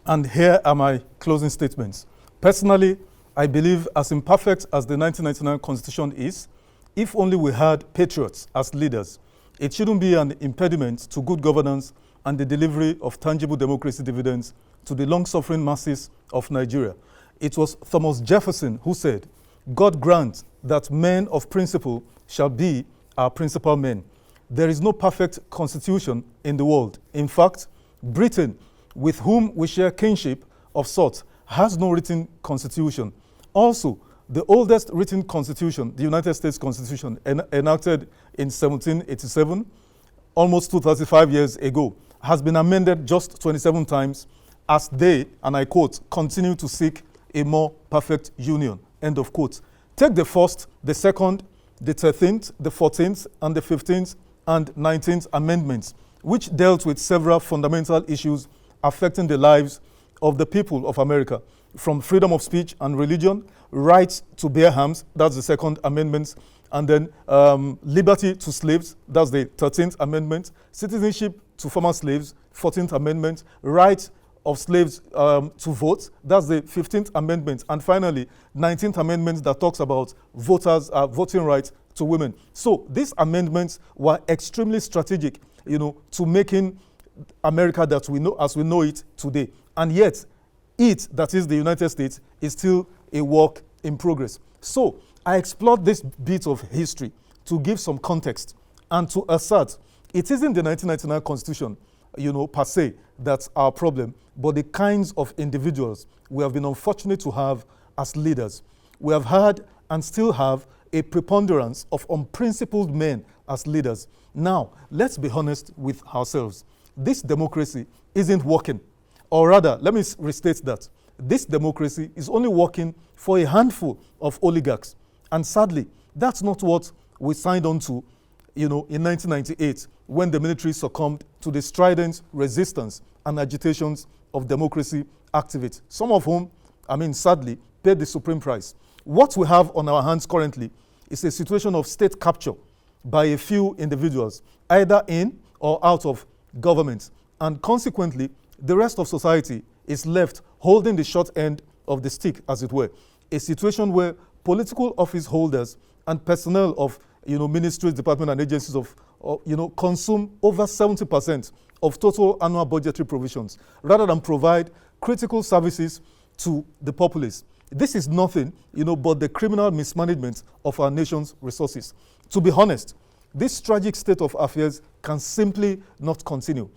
And here are my closing statements. Personally, I believe as imperfect as the 1999 Constitution is, if only we had patriots as leaders, it shouldn't be an impediment to good governance and the delivery of tangible democracy dividends to the long-suffering masses of Nigeria. It was Thomas Jefferson who said, "God grant that men of principle shall be our principal men." There is no perfect constitution in the world. In fact, Britain, with whom we share kinship of sorts, has no written constitution. Also, the oldest written constitution, the United States Constitution, enacted in 1787, almost 235 years ago, has been amended just 27 times as they, and I quote, continue to seek a more perfect union, end of quote. Take the first, the second, the 13th, the 14th, and the 15th, and 19th amendments, which dealt with several fundamental issues affecting the lives of the people of America, from freedom of speech and religion, rights to bear arms, that's the second amendment, and then liberty to slaves, that's the 13th amendment, citizenship to former slaves, 14th amendment, rights of slaves to vote, that's the 15th amendment, and finally, 19th amendment that talks about voters, voting rights to women. So these amendments were extremely strategic, to making America that we know as we know it today. And yet, it, that is the United States, is still a work in progress. So I explored this bit of history to give some context and to assert it isn't the 1999 Constitution, per se, that's our problem, but the kinds of individuals we have been unfortunate to have as leaders. We have had and still have a preponderance of unprincipled men as leaders. Now, let's be honest with ourselves. This democracy isn't working. Or rather, let me restate that. This democracy is only working for a handful of oligarchs. And sadly, that's not what we signed on to, in 1998, when the military succumbed to the strident resistance and agitations of democracy activists, some of whom, sadly, paid the supreme price. What we have on our hands currently is a situation of state capture by a few individuals, either in or out of government. And consequently, the rest of society is left holding the short end of the stick, as it were. A situation where political office holders and personnel of ministries, departments, and agencies consume over 70% of total annual budgetary provisions, rather than provide critical services to the populace. This is nothing, but the criminal mismanagement of our nation's resources. To be honest, this tragic state of affairs can simply not continue.